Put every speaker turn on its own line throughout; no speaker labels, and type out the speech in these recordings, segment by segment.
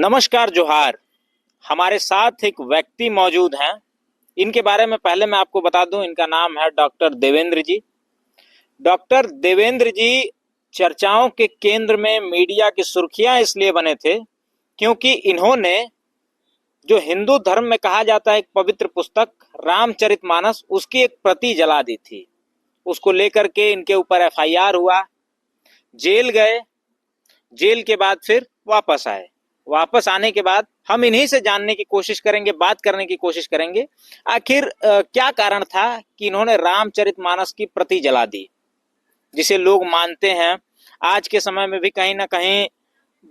नमस्कार जोहार। हमारे साथ एक व्यक्ति मौजूद हैं। इनके बारे में पहले मैं आपको बता दूं, इनका नाम है डॉक्टर देवेंद्र जी। डॉक्टर देवेंद्र जी चर्चाओं के केंद्र में मीडिया की सुर्खियां इसलिए बने थे क्योंकि इन्होंने जो हिंदू धर्म में कहा जाता है एक पवित्र पुस्तक रामचरितमानस, उसकी एक प्रति जला दी थी। उसको लेकर के इनके ऊपर एफआईआर हुआ, जेल गए। जेल के बाद फिर वापस आए। वापस आने के बाद हम इन्हीं से जानने की कोशिश करेंगे, बात करने की कोशिश करेंगे आखिर क्या कारण था कि इन्होंने रामचरितमानस की प्रति जला दी, जिसे लोग मानते हैं आज के समय में भी कहीं ना कहीं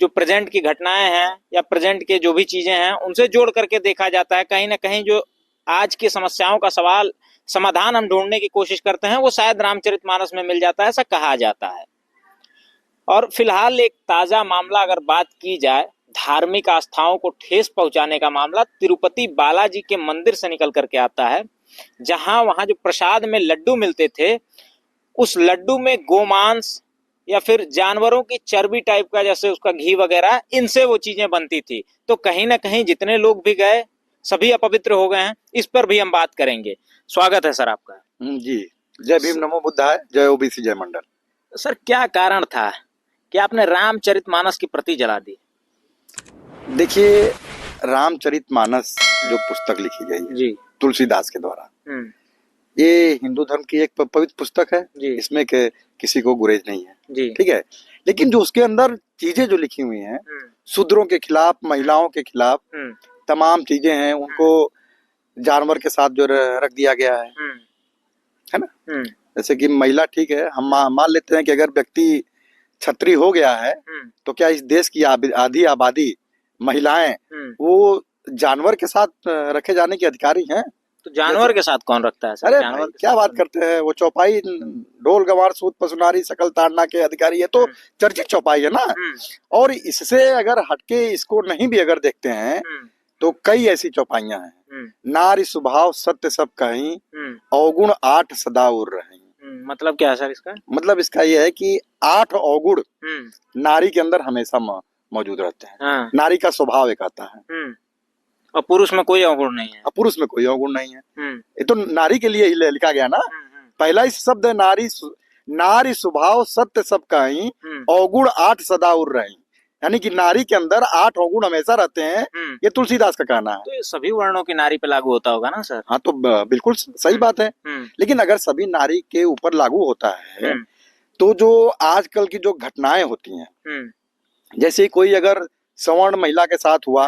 जो प्रेजेंट की घटनाएं हैं या प्रेजेंट के जो भी चीजें हैं उनसे जोड़ करके देखा जाता है। कहीं ना कहीं जो आज की समस्याओं का समाधान हम ढूंढने की कोशिश करते हैं वो शायद रामचरितमानस में मिल जाता है, ऐसा कहा जाता है। और फिलहाल एक ताजा मामला अगर बात की जाए, धार्मिक आस्थाओं को ठेस पहुंचाने का मामला तिरुपति बालाजी के मंदिर से निकल करके आता है, जहां वहां जो प्रसाद में लड्डू मिलते थे उस लड्डू में गोमांस या फिर जानवरों की चर्बी टाइप का, जैसे उसका घी वगैरह, इनसे वो चीजें बनती थी। तो कहीं ना कहीं जितने लोग भी गए सभी अपवित्र हो गए हैं। इस पर भी हम बात करेंगे। स्वागत है सर आपका।
जी, जय भीम, नमो बुद्धाय, जय ओबीसी, जय मंडल।
सर क्या कारण था कि आपने रामचरितमानस की प्रति जला दी?
देखिए, रामचरितमानस जो पुस्तक लिखी गई है
जी,
तुलसीदास के द्वारा, ये हिंदू धर्म की एक पवित्र पुस्तक है। इसमें किसी को गुरेज नहीं है, ठीक है। लेकिन जो उसके अंदर चीजें जो लिखी हुई हैं, शूद्रों के खिलाफ, महिलाओं के खिलाफ तमाम चीजें हैं, उनको जानवर के साथ जो रख दिया गया है ना। जैसे कि महिला, ठीक है, हम मान लेते हैं कि अगर व्यक्ति क्षत्रिय हो गया है तो क्या इस देश की आधी आबादी महिलाएं वो जानवर के साथ रखे जाने की अधिकारी हैं? तो
जानवर के साथ कौन रखता है सर?
अरे जानवर क्या बात करते हैं, वो चौपाई ढोल गवार सूत पशुनारी सकल ताड़ना के अधिकारी है, तो चर्चित चौपाई है ना। और इससे अगर हटके इसको नहीं भी अगर देखते हैं तो कई ऐसी चौपाइयां हैं। नारी स्वभाव सत्य सब कहीं, अवगुण 8 सदा उर रहे।
मतलब क्या है सर इसका?
मतलब इसका यह है कि 8 अवगुण नारी के अंदर हमेशा मौजूद रहते हैं।
हाँ।
नारी का स्वभाव एक आता है
और पुरुष में कोई अवगुण नहीं है।
पुरुष में कोई अवगुण नहीं है। ये तो नारी के लिए ही लिखा गया ना। पहला ही शब्द है नारी। नारी स्वभाव सत्य सब कहीं, अवगुण 8 सदा उर रही। यानी कि नारी के अंदर 8 अवगुण हमेशा रहते हैं। ये तुलसीदास का कहना है।
तो ये सभी वर्णों की नारी पे लागू होता होगा ना सर?
हाँ, तो बिल्कुल सही बात है। लेकिन अगर सभी नारी के ऊपर लागू होता है तो जो आजकल की जो घटनाएं होती हैं, जैसे कोई अगर सवर्ण महिला के साथ हुआ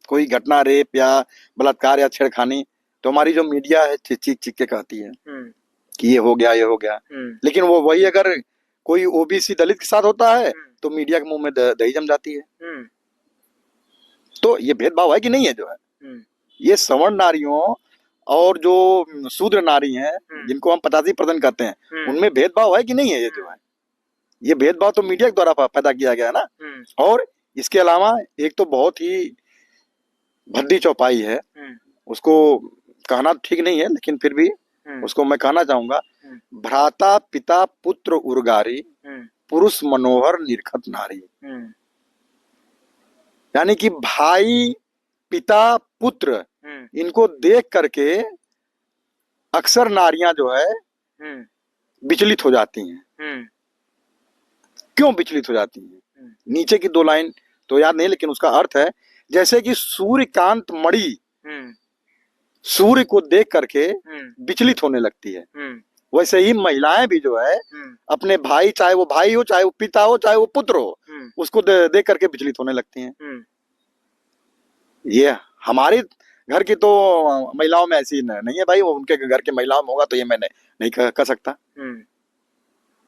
कोई घटना, रेप या बलात्कार या छेड़खानी, तो हमारी जो मीडिया है चीख चीख के कहती है कि ये हो गया, ये हो गया। लेकिन वो वही अगर कोई ओबीसी दलित के साथ होता है तो मीडिया के मुंह में दही जम जाती है। तो ये भेदभाव है कि नहीं है? जो है ये सवर्ण नारियों और जो शूद्र नारी हैं जिनको हम पतासी प्रदान करते हैं, उनमें भेदभाव है कि नहीं है? ये जो है ये भेदभाव तो मीडिया के द्वारा पैदा किया गया है ना। और इसके अलावा एक तो बहुत ही भद्दी चौपाई है, उसको कहना ठीक नहीं है लेकिन फिर भी उसको मैं कहना चाहूंगा। भ्राता पिता पुत्र उर्गारी, पुरुष मनोहर निरखत नारी। यानी कि भाई, पिता, पुत्र, इनको देख करके अक्सर नारियां जो है विचलित हो जाती हैं। क्यों विचलित हो जाती हैं? नीचे की 2 लाइन तो याद नहीं, लेकिन उसका अर्थ है जैसे कि सूर्यकांत मणि सूर्य को देख करके विचलित होने लगती है, वैसे ही महिलाएं भी जो है अपने भाई, चाहे वो भाई हो, चाहे वो पिता हो, चाहे वो पुत्र हो, उसको देख करके विचलित होने लगती हैं। ये हमारे घर की तो महिलाओं में ऐसी नहीं है भाई, वो उनके घर के महिलाओं में होगा तो ये मैं नहीं कह सकता।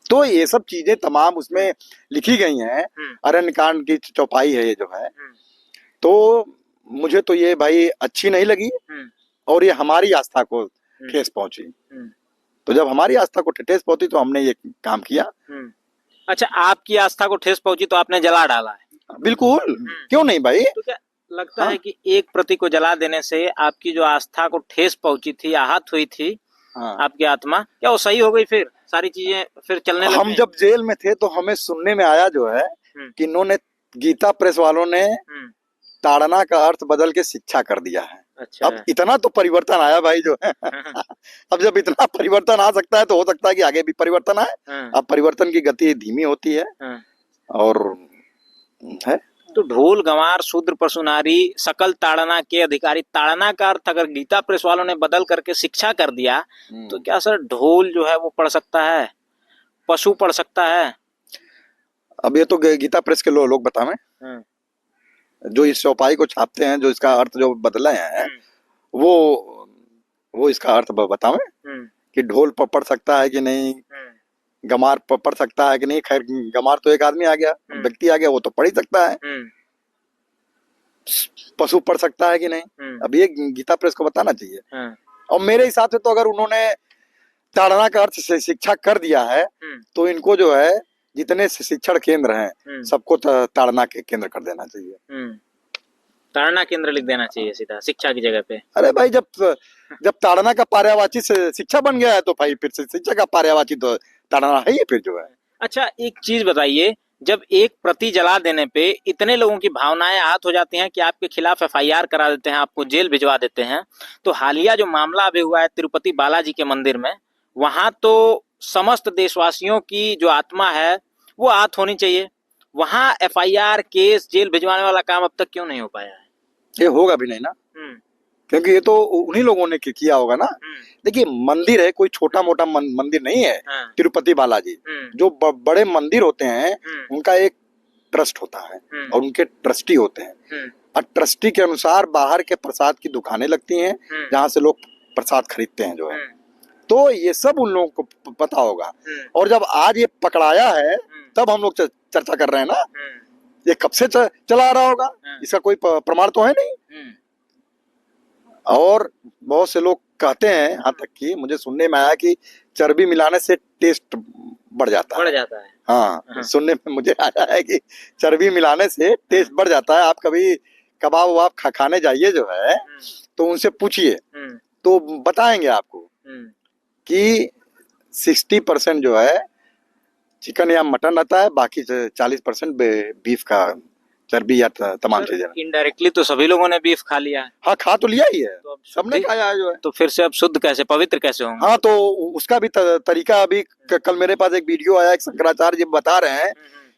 तो ये सब चीजें तमाम उसमें लिखी गई हैं। अरण्य कांड की चौपाई है ये जो है। तो मुझे तो ये भाई अच्छी नहीं लगी और ये हमारी आस्था को ठेस पहुंची। तो जब हमारी आस्था को ठेस पहुंची तो हमने ये काम किया।
अच्छा, आपकी आस्था को ठेस पहुंची तो आपने जला डाला है?
बिल्कुल, क्यों नहीं भाई।
तो क्या लगता है कि एक प्रति को जला देने से आपकी जो आस्था को ठेस पहुंची थी, आहत हुई थी आपकी आत्मा, क्या वो सही हो गई? फिर सारी चीजें फिर चलने लगी?
हम जब जेल में थे तो हमें सुनने में आया जो है कि इन्होंने, गीता प्रेस वालों ने ताड़ना का अर्थ बदल के शिक्षा कर दिया है।
अच्छा।
अब इतना तो परिवर्तन आया भाई जो है। अब जब इतना परिवर्तन आ सकता है तो हो सकता है कि आगे भी परिवर्तन आए। अब परिवर्तन की गति धीमी होती है और है।
तो ढोल गंवार शूद्र पशु नारी सकल ताड़ना के अधिकारी, ताड़ना का अर्थ अगर गीता प्रेस वालों ने बदल करके शिक्षा कर दिया तो क्या सर ढोल जो है वो पढ़ सकता है, पशु पढ़ सकता है?
अब ये तो गीता प्रेस के लोग बतावें, जो इस चौपाई को छापते हैं, जो इसका अर्थ जो बदले हैं वो इसका अर्थ बतावें कि ढोल पढ़ सकता है कि नहीं, गमार पढ़ सकता है कि नहीं। खैर गमार तो एक आदमी आ गया, व्यक्ति आ गया, वो तो पढ़ ही सकता है। पशु पढ़ सकता है कि नहीं, अब ये गीता प्रेस को बताना चाहिए। और मेरे हिसाब से तो अगर उन्होंने ताड़ना का अर्थ से शिक्षा कर दिया है तो इनको जो है जितने शिक्षण केंद्र हैं सबको ताड़ना के केंद्र कर देना चाहिए।
ताड़ना केंद्र लिख देना चाहिए सीधा शिक्षा की जगह पे।
अरे भाई जब ताड़ना का पर्यायवाची से शिक्षा बन गया है तो भाई फिर से शिक्षा का पर्यायवाची तो ताड़ना है ही फिर जो है।
अच्छा एक चीज बताइए, जब एक प्रति जला देने पे इतने लोगों की भावनाएं आहत हो जाती हैं कि आपके खिलाफ एफआईआर करा देते हैं, आपको जेल भिजवा देते हैं, तो हालिया जो मामला अभी हुआ है तिरुपति बालाजी के मंदिर में, वहां तो समस्त देशवासियों की जो आत्मा है वो आहत होनी चाहिए। वहां एफआईआर केस जेल भिजवाने वाला काम अब तक क्यों नहीं हो पाया है?
ये होगा भी नहीं ना, क्योंकि ये तो उन्हीं लोगों ने किया होगा ना। देखिए मंदिर है, कोई छोटा मोटा मंदिर नहीं है। तिरुपति बालाजी जो बड़े मंदिर होते हैं उनका एक ट्रस्ट होता है और उनके ट्रस्टी होते हैं, और ट्रस्टी के अनुसार बाहर के प्रसाद की दुकानें लगती हैं जहाँ से लोग प्रसाद खरीदते हैं जो है। तो ये सब उन लोगों को पता होगा। और जब आज ये पकड़ाया है तब हम लोग चर्चा कर रहे हैं ना, ये कब से चला आ रहा होगा, इसका कोई प्रमाण तो है नहीं। और बहुत से लोग कहते हैं, यहाँ तक कि मुझे सुनने में आया कि चर्बी मिलाने से टेस्ट बढ़ जाता है। हाँ, सुनने में मुझे आया है कि चर्बी मिलाने से टेस्ट बढ़ जाता है। आप कभी कबाब वबाब खाने जाइए जो है तो उनसे पूछिए तो बताएंगे आपको कि 60% जो है चिकन या मटन रहता है, बाकी 40% बीफ का चर्बी या तमाम चीजें।
इनडायरेक्टली तो सभी लोगों ने बीफ खा लिया है।
हाँ, खा तो लिया ही है, तो सबने खाया है जो है।
तो फिर से अब शुद्ध कैसे, पवित्र कैसे होंगे?
हाँ, तो उसका भी तरीका अभी कल मेरे पास एक वीडियो आया, एक शंकराचार्य जी बता रहे हैं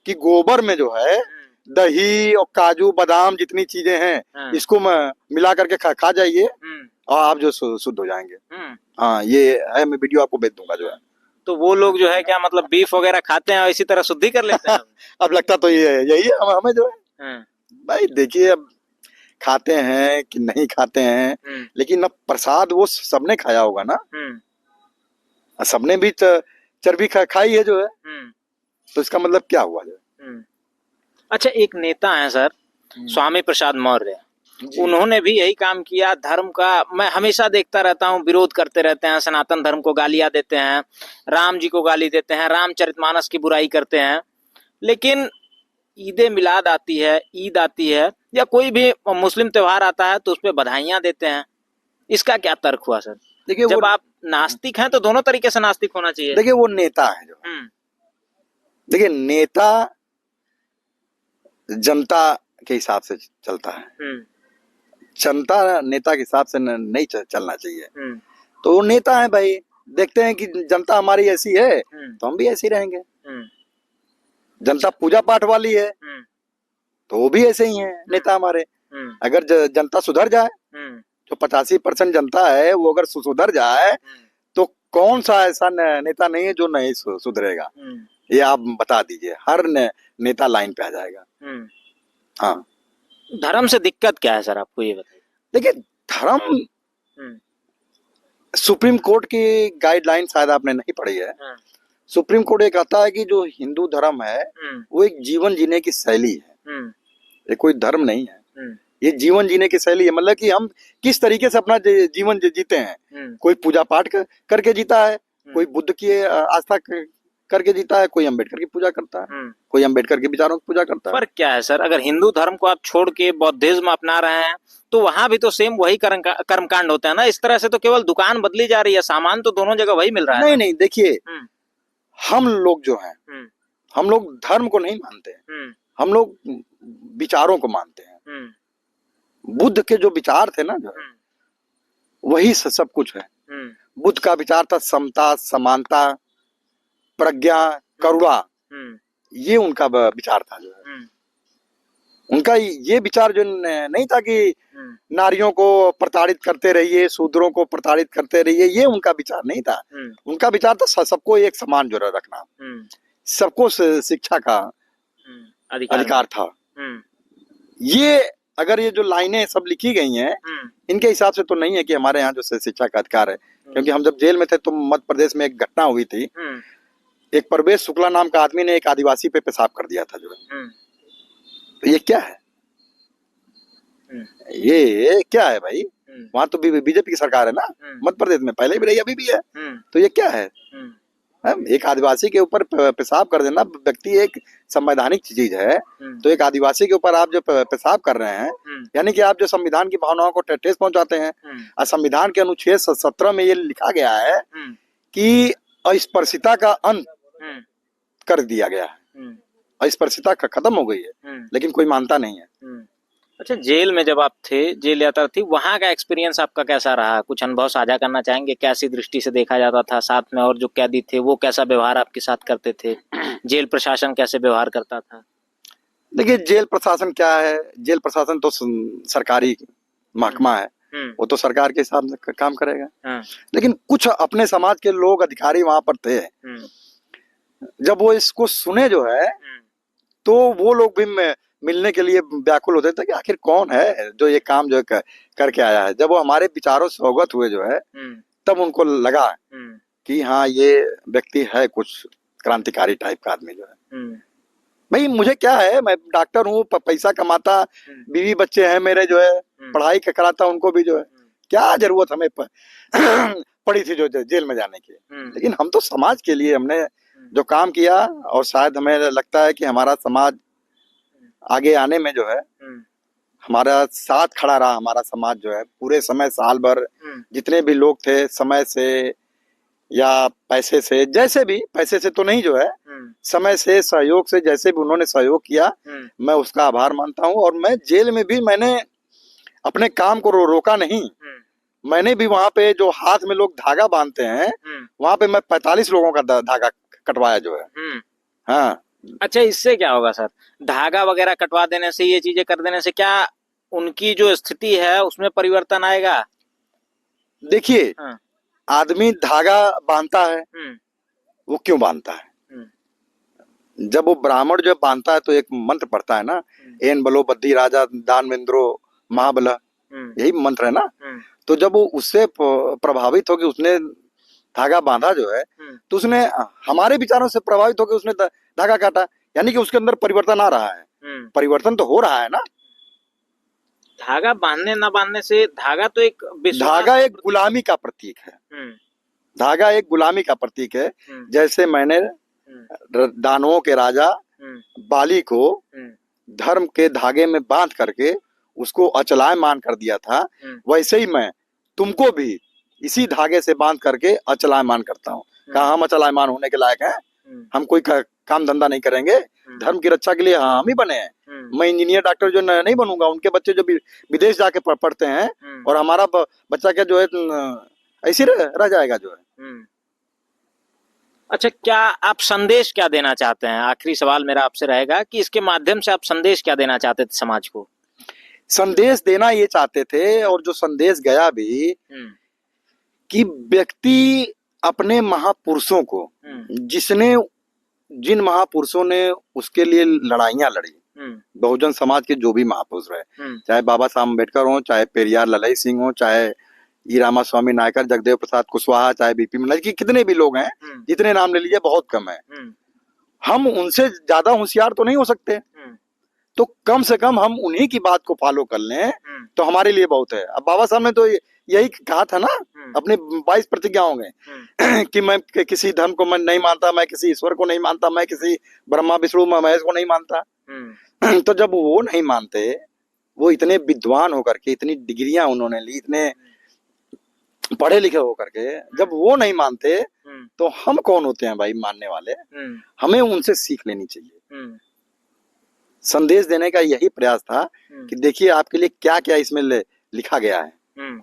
कि गोबर में जो है दही और काजू बादाम जितनी चीजें हैं इसको मिला करके खा जाइए और आप जो शुद्ध हो जाएंगे। हाँ, ये है, मैं वीडियो आपको भेज दूंगा जो है।
तो वो लोग जो है क्या मतलब बीफ वगैरह खाते हैं और इसी तरह शुद्धि कर लेते हैं?
अब लगता तो ये यही है हमें जो है। भाई देखिए, अब खाते हैं कि नहीं खाते हैं, लेकिन अब प्रसाद वो सबने खाया होगा ना, सबने भी चर्बी खाई है जो है, तो इसका मतलब क्या हुआ जो है।
अच्छा एक नेता है सर, स्वामी प्रसाद मौर्य, उन्होंने भी यही काम किया। धर्म का मैं हमेशा देखता रहता हूँ, विरोध करते रहते हैं, सनातन धर्म को गालियां देते हैं, राम जी को गाली देते हैं, रामचरितमानस की बुराई करते हैं। लेकिन ईद मिलाद आती है, ईद आती है या कोई भी मुस्लिम त्योहार आता है तो उस पर बधाइयां देते हैं। इसका क्या तर्क हुआ सर? देखिए जब आप नास्तिक हैं तो दोनों तरीके से नास्तिक होना चाहिए।
देखिए वो नेता है जो, देखिए नेता जनता के हिसाब से चलता है, जनता नेता के हिसाब से नहीं चलना चाहिए। तो वो नेता है भाई, देखते हैं कि जनता हमारी ऐसी है तो हम भी ऐसे ही रहेंगे। जनता पूजा पाठ वाली है तो वो भी ऐसे ही है नेता हमारे। अगर जनता सुधर जाए, जो 85% जनता है वो अगर सुधर जाए तो कौन सा ऐसा नेता नहीं है जो नहीं सुधरेगा, ये आप बता दीजिए। हर नेता लाइन पे आ जाएगा। हाँ,
धर्म से दिक्कत क्या है सर आपको ये बताइए?
देखिए धर्म, सुप्रीम कोर्ट की गाइडलाइन शायद आपने नहीं पढ़ी है। सुप्रीम कोर्ट ये कहता है कि जो हिंदू धर्म है वो एक जीवन जीने की शैली है, ये कोई धर्म नहीं है, ये जीवन जीने की शैली है। मतलब कि हम किस तरीके से अपना जीवन जीते हैं। कोई पूजा पाठ करके जीता है, कोई बुद्ध की आस्था करके जीता है, कोई अंबेडकर की पूजा करता है, कोई अंबेडकर के विचारों की पूजा करता है।
फर्क क्या है सर? अगर हिंदू धर्म को आप छोड़ के बौद्धिज्म अपना रहे हैं तो वहां भी तो सेम वही कर्मकांड होता है ना। इस तरह से तो केवल दुकान बदली जा रही है, सामान तो दोनों जगह वही मिल रहा है।
नहीं नहीं, देखिए हम लोग जो हैं, हम लोग धर्म को नहीं मानते हैं, हम लोग विचारों को मानते हैं। बुद्ध के जो विचार थे ना, जो वही सब कुछ है। बुद्ध का विचार था समता, समानता, प्रज्ञा, करुणा, ये उनका विचार था। जो है उनका ये विचार जो नहीं था कि नारियों को प्रताड़ित करते रहिए, शूद्रों को प्रताड़ित करते रहिए, ये उनका विचार नहीं था। उनका विचार था सबको एक समान जो रखना, सबको शिक्षा का अधिकार था। ये अगर ये जो लाइनें सब लिखी गई हैं, इनके हिसाब से तो नहीं है कि हमारे यहाँ जो शिक्षा का अधिकार है। क्योंकि हम जब जेल में थे तो मध्य प्रदेश में एक घटना हुई थी, एक परवेश शुक्ला नाम का आदमी ने एक आदिवासी पे पेशाब कर दिया था। जो है तो ये क्या है, ये क्या है भाई? वहां तो बीजेपी की सरकार है ना, मध्य प्रदेश में पहले भी रही, अभी भी है। तो ये क्या है? एक आदिवासी के ऊपर पेशाब कर देना, व्यक्ति एक संवैधानिक चीज है, तो एक आदिवासी के ऊपर आप जो पेशाब कर रहे हैं, यानी कि आप जो संविधान की भावनाओं को ठेस पहुंचाते हैं। और संविधान के अनुच्छेद 17 में ये लिखा गया है कि अस्पृश्यता का अंत कर दिया गया है, अस्पृश्यता का खत्म हो गई है, लेकिन कोई मानता नहीं है।
अच्छा, जेल में जब आप थे, जेल यात्रा थी, वहाँ का एक्सपीरियंस आपका कैसा रहा? कुछ अनुभव साझा करना चाहेंगे? कैसी दृष्टि से देखा जाता था? साथ में और जो कैदी थे वो कैसा व्यवहार आपके साथ करते थे? जेल प्रशासन कैसे व्यवहार करता था?
देखिए, जेल प्रशासन क्या है, जेल प्रशासन तो सरकारी महकमा है, वो तो सरकार के हिसाब से काम करेगा। लेकिन कुछ अपने समाज के लोग, अधिकारी वहां पर थे, जब वो इसको सुने जो है, तो वो लोग भी मिलने के लिए व्याकुल होते थे कि आखिर कौन है जो ये काम जो है करके आया है। जब वो हमारे विचारों से अवगत हुए जो है, तब उनको लगा कि हाँ, ये व्यक्ति है कुछ क्रांतिकारी टाइप का आदमी जो है। भाई मुझे क्या है, मैं डॉक्टर हूँ, पैसा कमाता, बीवी बच्चे हैं मेरे जो है, पढ़ाई कराता उनको भी जो है, क्या जरूरत हमें पड़ी थी जो जेल में जाने की। लेकिन हम तो समाज के लिए हमने जो काम किया, और शायद हमें लगता है कि हमारा समाज आगे आने में जो है हमारा साथ खड़ा रहा। हमारा समाज जो है पूरे समय, साल भर जितने भी लोग थे, समय से या पैसे से, जैसे भी, पैसे से तो नहीं जो है, समय से, सहयोग से, जैसे भी उन्होंने सहयोग किया, मैं उसका आभार मानता हूँ। और मैं जेल में भी मैंने अपने काम को रोका नहीं। मैंने भी वहां पे जो हाथ में लोग धागा बांधते हैं, वहां पे मैं 45 लोगों का धागा कटवाया जो है। हाँ।
अच्छा, इससे क्या होगा सर? धागा वगैरह कटवा देने से, ये चीजें कर देने से क्या उनकी जो स्थिति है उसमें परिवर्तन आएगा?
देखिए, आदमी धागा बांधता है, वो क्यों बांधता है? जब वो ब्राह्मण जो बांधता है तो एक मंत्र पढ़ता है ना, एन बलो बद्धी राजा दानवेंद्रो महाबल, यही मंत्र है ना। तो जब वो उससे प्रभावित हो कि उसने धागा बांधा जो है, तो उसने हमारे विचारों से प्रभावित होकर उसने धागा काटा, यानी कि उसके अंदर परिवर्तन आ रहा है। परिवर्तन तो हो रहा है ना।
धागा बांधने न बांधने से, धागा तो एक
गुलामी का प्रतीक है। धागा एक गुलामी का प्रतीक है। जैसे मैंने दानवों के राजा बाली को धर्म के धागे में बांध करके उसको अचलायमान कर दिया था, वैसे ही मैं तुमको भी इसी धागे से बांध करके अचलायमान करता हूँ। कहा हम अचलायमान होने के लायक हैं? हम कोई काम धंधा नहीं करेंगे? धर्म की रक्षा के लिए हाँ हम ही बने हैं। मैं इंजीनियर, डॉक्टर जो नहीं बनूंगा। उनके बच्चे जो विदेश जाके पढ़ते हैं, और हमारा बच्चा क्या जो है ऐसे रह जाएगा जो है।
अच्छा, क्या आप संदेश क्या देना चाहते हैं? आखिरी सवाल मेरा आपसे रहेगा कि इसके माध्यम से आप संदेश क्या देना चाहते थे समाज को?
संदेश देना ये चाहते थे, और जो संदेश गया भी, कि व्यक्ति अपने महापुरुषों को, जिन महापुरुषों ने उसके लिए लड़ाइयां लड़ी, बहुजन समाज के जो भी महापुरुष रहे, चाहे बाबा साहब अम्बेडकर हो, चाहे पेरियार ललाई सिंह हो, चाहे ई रामास्वामी नायकर, जगदेव प्रसाद कुशवाहा, चाहे बीपी मुखर्जी, कितने भी लोग हैं, जितने नाम ले लीजिए बहुत कम है। हम उनसे ज्यादा होशियार तो नहीं हो सकते, तो कम से कम हम उन्हीं की बात को फॉलो कर लें तो हमारे लिए बहुत है। अब बाबा साहब ने तो यही कहा था ना अपने 22 प्रतिज्ञाओं में कि मैं किसी धर्म को मैं नहीं मानता, मैं किसी ईश्वर को नहीं मानता, मैं किसी ब्रह्मा विष्णु महेश को नहीं मानता। तो जब वो नहीं मानते, वो इतने विद्वान होकर के, इतनी डिग्रियां उन्होंने ली, इतने पढ़े लिखे होकर के, जब वो नहीं मानते तो हम कौन होते हैं भाई मानने वाले? हमें उनसे सीख लेनी चाहिए। संदेश देने का यही प्रयास था कि देखिए आपके लिए क्या क्या इसमें लिखा गया है,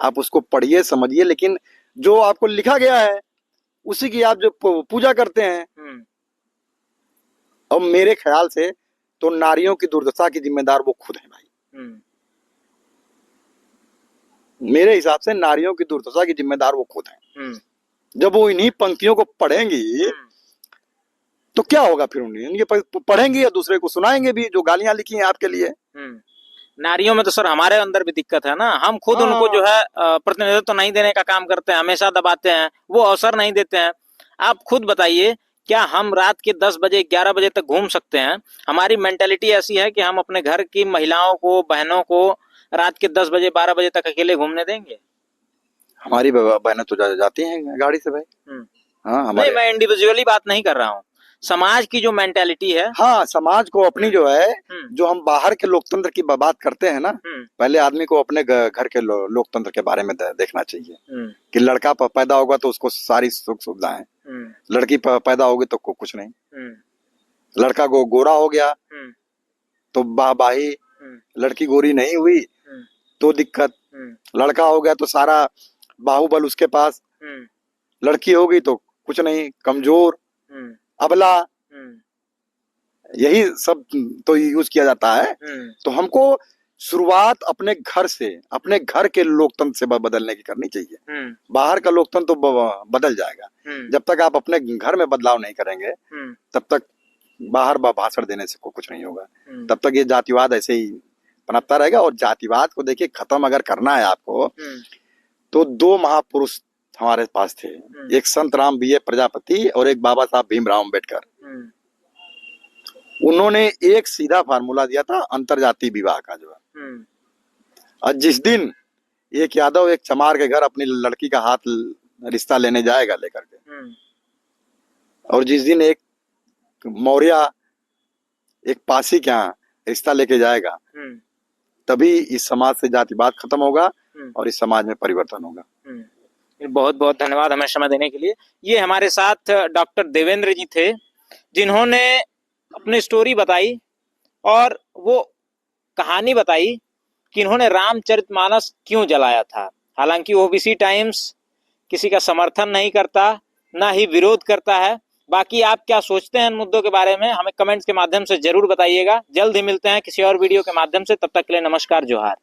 आप उसको पढ़िए समझिए, लेकिन जो आपको लिखा गया है उसी की आप जो पूजा करते हैं। और मेरे ख्याल से तो नारियों की दुर्दशा की जिम्मेदार वो खुद है भाई। मेरे हिसाब से नारियों की दुर्दशा की जिम्मेदार वो खुद है। जब वो इन्हीं पंक्तियों को पढ़ेंगी तो क्या होगा फिर, उन्हें पढ़ेंगे या दूसरे को सुनाएंगे भी जो गालियां लिखी हैं आपके लिए।
नारियों में तो सर हमारे अंदर भी दिक्कत है ना, हम खुद उनको जो है प्रतिनिधित्व तो नहीं देने का काम करते हैं, हमेशा दबाते हैं, वो अवसर नहीं देते हैं। आप खुद बताइए, क्या हम रात के 10 बजे 11 बजे तक घूम सकते हैं? हमारी मेंटेलिटी ऐसी है कि हम अपने घर की महिलाओं को, बहनों को रात के 10 बजे 12 बजे तक अकेले घूमने देंगे?
हमारी बहनें तो जाती हैं गाड़ी से भाई। हाँ,
नहीं, मैं इंडिविजुअली बात नहीं कर रहा हूँ, समाज की जो मेंटेलिटी है।
हाँ, समाज को अपनी जो है, जो हम बाहर के लोकतंत्र की बात करते हैं ना, पहले आदमी को अपने घर के लोकतंत्र के बारे में देखना चाहिए कि लड़का पैदा होगा तो उसको सारी सुख सुविधाएं, लड़की पैदा होगी तो कुछ नहीं। लड़का को गोरा हो गया तो वाहवाही, लड़की गोरी नहीं हुई तो दिक्कत, लड़का हो गया तो सारा बाहुबल उसके पास, लड़की हो गई तो कुछ नहीं, कमजोर, अबला, यही सब तो यूज किया जाता है। तो हमको शुरुआत अपने घर से, अपने घर के लोकतंत्र से बदलने की करनी चाहिए। बाहर का लोकतंत्र तो बदल जाएगा, जब तक आप अपने घर में बदलाव नहीं करेंगे तब तक बाहर भाषण देने से कुछ नहीं होगा। तब तक ये जातिवाद ऐसे ही पनपता रहेगा। और जातिवाद को देखिए खत्म अगर करना है आपको, तो 2 महापुरुष हमारे पास थे, एक संत राम बीए प्रजापति और एक बाबा साहब भीमराव अम्बेडकर। उन्होंने एक सीधा फार्मूला दिया था अंतरजातीय विवाह का जो है। और जिस दिन एक यादव एक चमार के घर अपनी लड़की का हाथ रिश्ता लेने जाएगा लेकर के, और जिस दिन एक मौर्य एक पासी के यहाँ रिश्ता लेके जाएगा, तभी इस समाज से जातिवाद खत्म होगा और इस समाज में परिवर्तन होगा।
बहुत बहुत धन्यवाद हमें समय देने के लिए। ये हमारे साथ डॉक्टर देवेंद्र जी थे, जिन्होंने अपनी स्टोरी बताई और वो कहानी बताई कि इन्होंने रामचरितमानस क्यों जलाया था। हालांकि ओबीसी टाइम्स किसी का समर्थन नहीं करता, ना ही विरोध करता है। बाकी आप क्या सोचते हैं इन मुद्दों के बारे में, हमें कमेंट्स के माध्यम से जरूर बताइएगा। जल्द ही मिलते हैं किसी और वीडियो के माध्यम से, तब तक के लिए नमस्कार, जोहार।